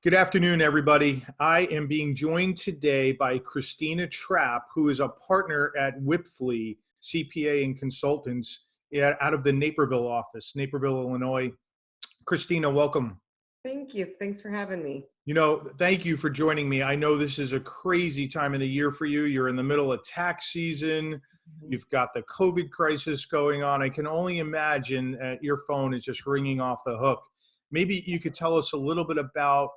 Good afternoon, everybody. I am being joined today by Christina Trapp, who is a partner at WipFli CPA and Consultants out of the Naperville office, Naperville, Illinois. Christina, welcome. Thank you. Thanks for having me. Thank you for joining me. I know this is a crazy time of the year for you. You're in the middle of tax season. You've got the COVID crisis going on. I can only imagine your phone is just ringing off the hook. Maybe you could tell us a little bit about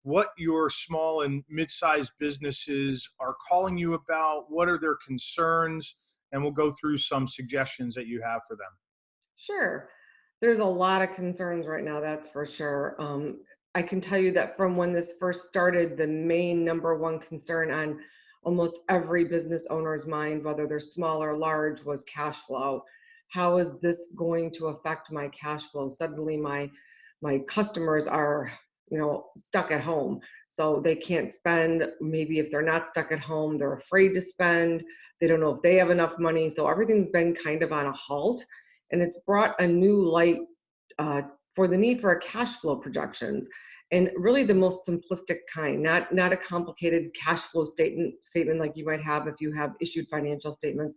what your small and mid-sized businesses are calling you about, what are their concerns, and we'll go through some suggestions that you have for them. Sure. There's a lot of concerns right now, that's for sure. I can tell you that from when this first started, the main number one concern on almost every business owner's mind, whether they're small or large, was cash flow. How is this going to affect my cash flow? Suddenly my customers are stuck at home, so they can't spend. Maybe if they're not stuck at home, they're afraid to spend. They don't know if they have enough money, so everything's been kind of on a halt, and it's brought a new light for the need for a cash flow projections, and really the most simplistic kind, not a complicated cash flow statement like you might have if you have issued financial statements.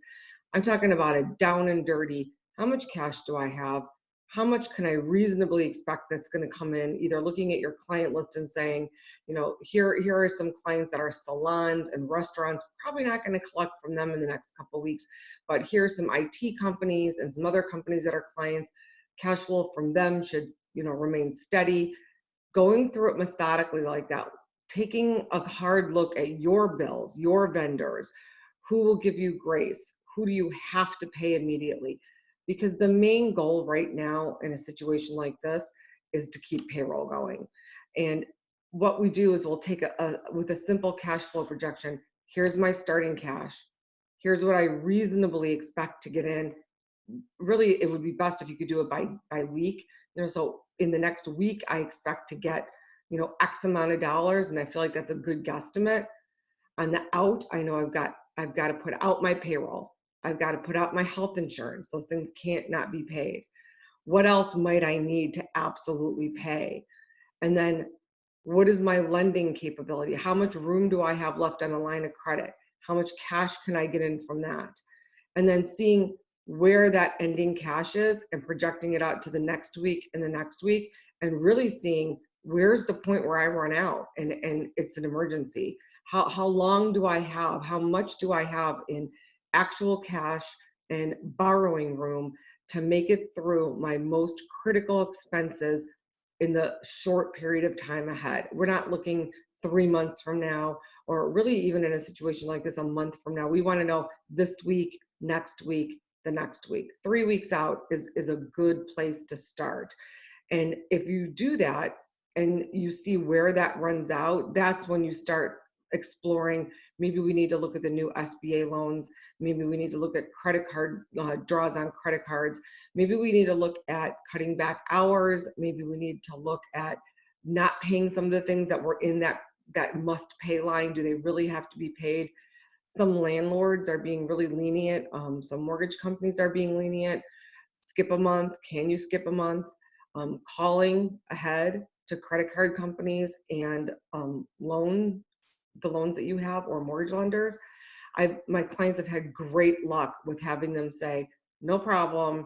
I'm talking about a down and dirty, how much cash do I have? How much can I reasonably expect that's going to come in? Either looking at your client list and saying, here are some clients that are salons and restaurants, probably not going to collect from them in the next couple of weeks, but here's some IT companies and some other companies that are clients. Cash flow from them should, remain steady. Going through it methodically like that, taking a hard look at your bills, your vendors, who will give you grace, who do you have to pay immediately? Because the main goal right now in a situation like this is to keep payroll going. And what we do is we'll take with a simple cash flow projection, here's my starting cash, here's what I reasonably expect to get in. Really, it would be best if you could do it by week. So in the next week, I expect to get, X amount of dollars, and I feel like that's a good guesstimate. On the out, I know I've got to put out my payroll. I've got to put out my health insurance. Those things can't not be paid. What else might I need to absolutely pay? And then what is my lending capability? How much room do I have left on a line of credit? How much cash can I get in from that? And then seeing where that ending cash is and projecting it out to the next week and the next week, and really seeing where's the point where I run out and it's an emergency. How long do I have? How much do I have in actual cash and borrowing room to make it through my most critical expenses in the short period of time ahead? We're not looking 3 months from now, or really even in a situation like this, a month from now. We want to know this week, next week, the next week. 3 weeks out is a good place to start. And if you do that and you see where that runs out, that's when you start exploring, maybe we need to look at the new SBA loans. Maybe we need to look at credit card draws on credit cards. Maybe we need to look at cutting back hours. Maybe we need to look at not paying some of the things that were in that must pay line. Do they really have to be paid? Some landlords are being really lenient. Some mortgage companies are being lenient. Skip a month. Can you skip a month? Calling ahead to credit card companies and the loans that you have or mortgage lenders. My clients have had great luck with having them say, no problem,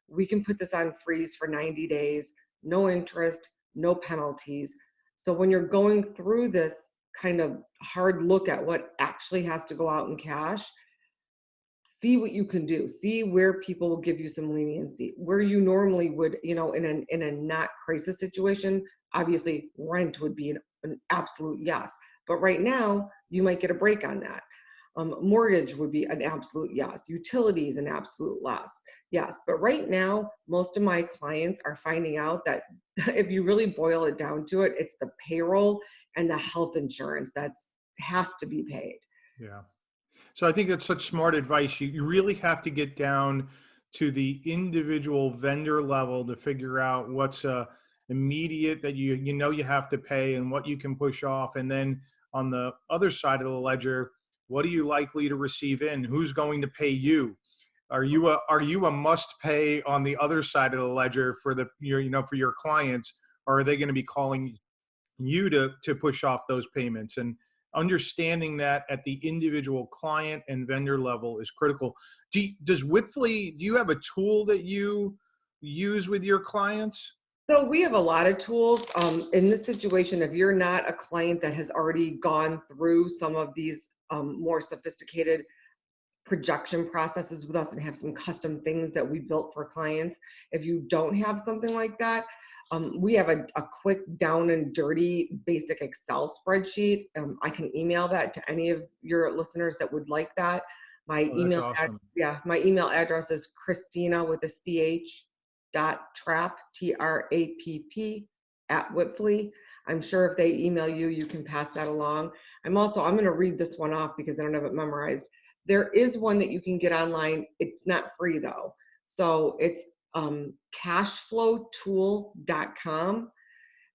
we can put this on freeze for 90 days, no interest, no penalties. So when you're going through this kind of hard look at what actually has to go out in cash, see what you can do, see where people will give you some leniency, where you normally would, in a not crisis situation. Obviously rent would be an absolute yes. But right now, you might get a break on that. Mortgage would be an absolute yes. Utilities, an absolute yes. But right now, most of my clients are finding out that if you really boil it down to it, it's the payroll and the health insurance that has to be paid. Yeah. So I think that's such smart advice. You really have to get down to the individual vendor level to figure out what's immediate that you have to pay and what you can push off. And then on the other side of the ledger, what are you likely to receive in? Who's going to pay you? Are you a must pay on the other side of the ledger for for your clients, or are they going to be calling you to push off those payments. And understanding that at the individual client and vendor level is critical. Does WipFli, do you have a tool that you use with your clients? So we have a lot of tools. In this situation, if you're not a client that has already gone through some of these more sophisticated projection processes with us and have some custom things that we built for clients, if you don't have something like that, we have a quick down and dirty basic Excel spreadsheet. I can email that to any of your listeners that would like that. My Oh, that's awesome. my email address is Christina with a CH .trapp, TRAPP @WipFli. I'm sure if they email you, you can pass that along. I'm going to read this one off because I don't have it memorized. There is one that you can get online. It's not free though. So it's cashflowtool.com.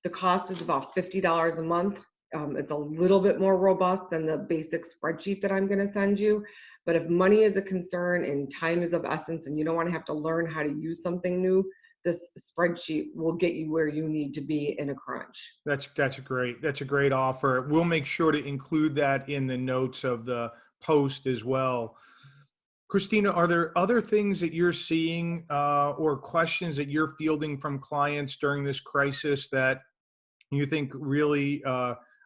The cost is about $50 a month. It's a little bit more robust than the basic spreadsheet that I'm going to send you. But if money is a concern and time is of essence and you don't want to have to learn how to use something new, this spreadsheet will get you where you need to be in a crunch. That's a great offer. We'll make sure to include that in the notes of the post as well. Christina, are there other things that you're seeing or questions that you're fielding from clients during this crisis that you think really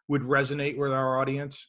would resonate with our audience?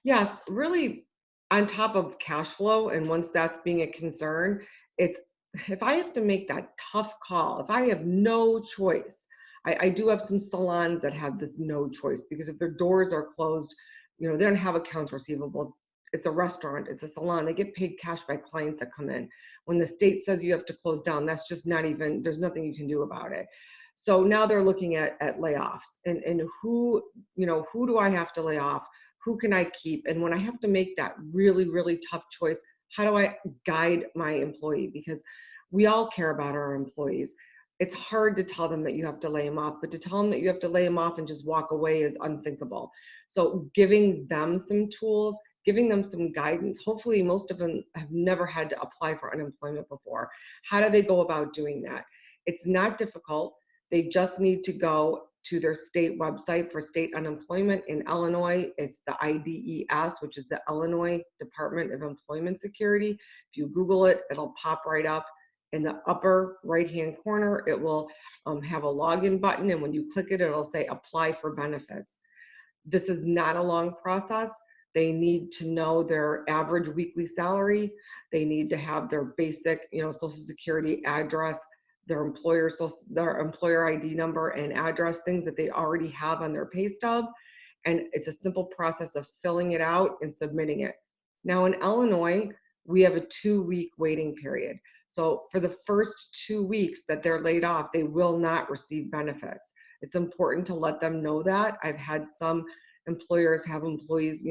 Yes, really on top of cash flow, and once that's being a concern, it's if I have to make that tough call, if I have no choice, I do have some salons that have this no choice because if their doors are closed, they don't have accounts receivables. It's a restaurant, it's a salon, they get paid cash by clients that come in. When the state says you have to close down, that's just not even, there's nothing you can do about it. So now they're looking at layoffs and who do I have to lay off? Who can I keep? And when I have to make that really, really tough choice, how do I guide my employee? Because we all care about our employees. It's hard to tell them that you have to lay them off, but to tell them that you have to lay them off and just walk away is unthinkable. So giving them some tools, giving them some guidance. Hopefully most of them have never had to apply for unemployment before. How do they go about doing that? It's not difficult. They just need to go to their state website for state unemployment. In Illinois, it's the IDES, which is the Illinois Department of Employment Security. If you Google it, it'll pop right up. In the upper right-hand corner, it will have a login button, and when you click it, it'll say apply for benefits. This is not a long process. They need to know their average weekly salary. They need to have their basic, Social Security address, their employer ID number and address, things that they already have on their pay stub. And it's a simple process of filling it out and submitting it. Now in Illinois, we have a 2-week waiting period. So for the first 2 weeks that they're laid off, they will not receive benefits. It's important to let them know that. I've had some employers have employees,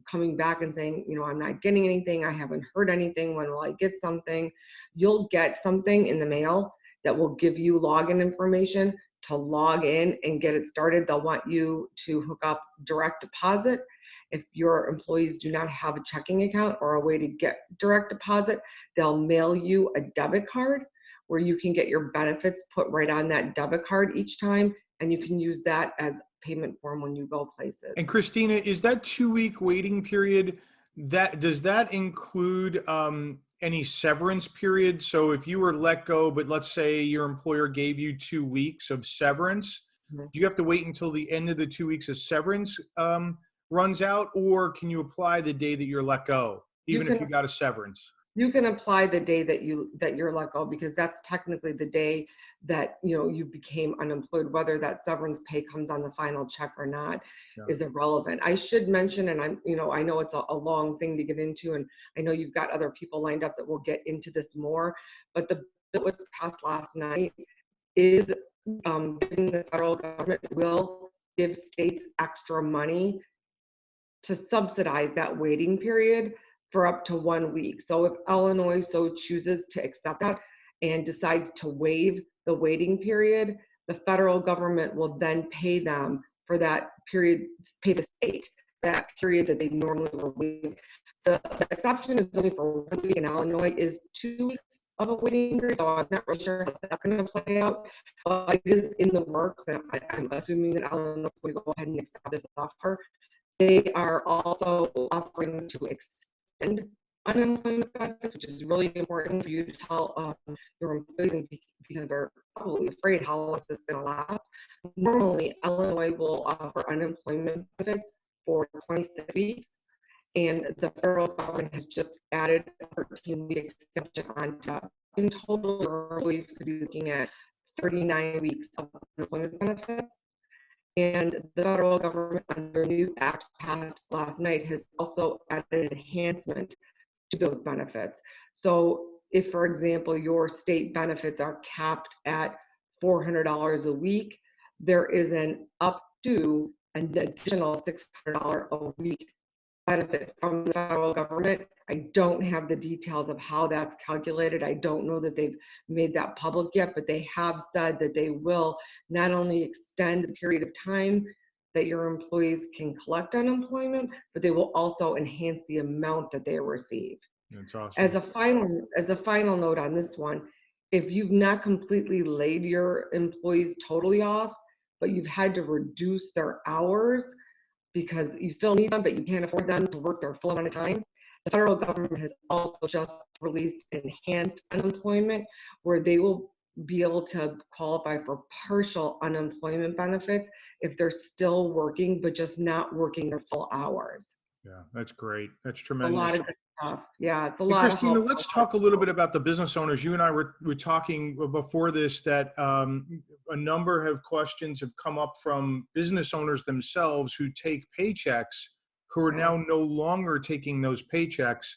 coming back and saying, I'm not getting anything. I haven't heard anything. When will I get something? You'll get something in the mail that will give you login information to log in and get it started. They'll want you to hook up direct deposit. If your employees do not have a checking account or a way to get direct deposit, they'll mail you a debit card where you can get your benefits put right on that debit card each time, and you can use that as payment form when you go places. And Christina, is that 2-week waiting period, does that include any severance period? So if you were let go, but let's say your employer gave you 2 weeks of severance, do you have to wait until the end of the 2 weeks of severance runs out, or can you apply the day that you're let go, even if you got a severance? You can apply the day that you're let go, because that's technically the day that you became unemployed. Whether that severance pay comes on the final check or not is irrelevant. I should mention, and I know it's a long thing to get into, and I know you've got other people lined up that will get into this more, but the bill that was passed last night is giving the federal government will give states extra money to subsidize that waiting period for up to 1 week. So if Illinois so chooses to accept that and decides to waive the waiting period, the federal government will then pay them for that period, pay the state that period that they normally were waiving. The exception is only for 1 week in Illinois is 2 weeks, of a waiting period, so I'm not really sure how that's going to play out. But it is in the works, and I'm assuming that Illinois will go ahead and accept this offer. They are also offering to extend unemployment benefits, which is really important for you to tell your employees, and because they're probably afraid how long is this going to last. Normally, Illinois will offer unemployment benefits for 26 weeks, and the federal government has just added a 13-week extension on top. In total, your employees could be looking at 39 weeks of unemployment benefits. And the federal government, under a new act passed last night, has also added enhancement to those benefits. So if, for example, your state benefits are capped at $400 a week, there is an up to an additional $600 a week benefit from the federal government. I don't have the details of how that's calculated. I don't know that they've made that public yet, but they have said that they will not only extend the period of time that your employees can collect unemployment, but they will also enhance the amount that they receive. That's awesome. As a final note on this one, if you've not completely laid your employees totally off, but you've had to reduce their hours because you still need them, but you can't afford them to work their full amount of time, the federal government has also just released enhanced unemployment, where they will be able to qualify for partial unemployment benefits if they're still working, but just not working their full hours. Yeah, that's great. That's A tremendous. lot of good stuff. Yeah, it's a Hey, lot Christina, of let's talk a little bit about the business owners. You and I were talking before this that a number of questions have come up from business owners themselves who take paychecks, who are now no longer taking those paychecks,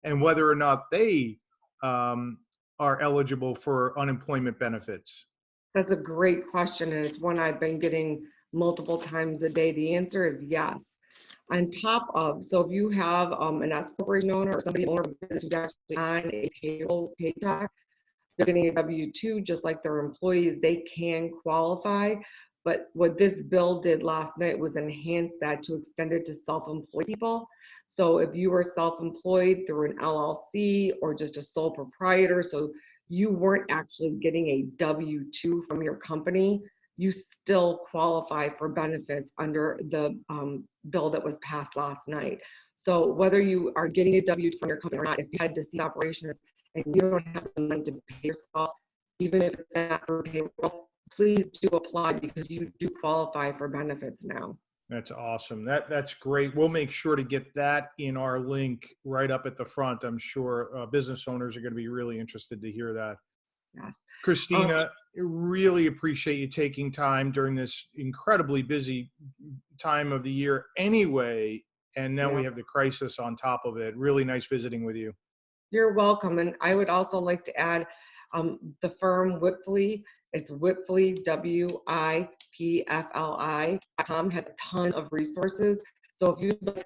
and whether or not they are eligible for unemployment benefits. That's a great question, and it's one I've been getting multiple times a day. The answer is yes. On top of, so if you have an S corporation owner or somebody owner of a business who's actually on a payroll paycheck, they're getting a W-2 just like their employees, they can qualify. But what this bill did last night was enhance that to extend it to self-employed people. So if you were self-employed through an LLC or just a sole proprietor, so you weren't actually getting a W-2 from your company, you still qualify for benefits under the bill that was passed last night. So whether you are getting a W-2 from your company or not, if you had to cease operations and you don't have the money to pay yourself, even if it's not for payroll, please do apply because you do qualify for benefits now. That's awesome. That's great. We'll make sure to get that in our link right up at the front. I'm sure business owners are going to be really interested to hear that. Yes. Christina, really appreciate you taking time during this incredibly busy time of the year anyway. And now we have the crisis on top of it. Really nice visiting with you. You're welcome. And I would also like to add the firm WipFli. It's WipFli, WIPFLI.com, has a ton of resources. So if you'd like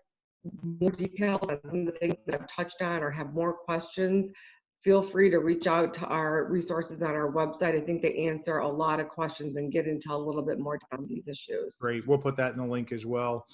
more details on some of the things that I've touched on or have more questions, feel free to reach out to our resources on our website. I think they answer a lot of questions and get into a little bit more on these issues. Great. We'll put that in the link as well.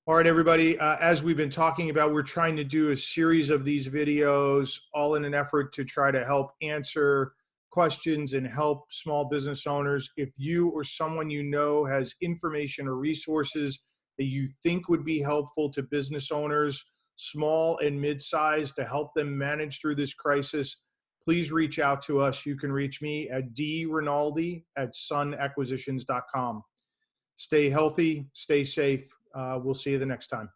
All right, everybody, as we've been talking about, we're trying to do a series of these videos all in an effort to try to help answer questions and help small business owners. If you or someone you know has information or resources that you think would be helpful to business owners, small and mid-sized, to help them manage through this crisis, please reach out to us. You can reach me at drinaldi@sunacquisitions.com. Stay healthy, stay safe. We'll see you the next time.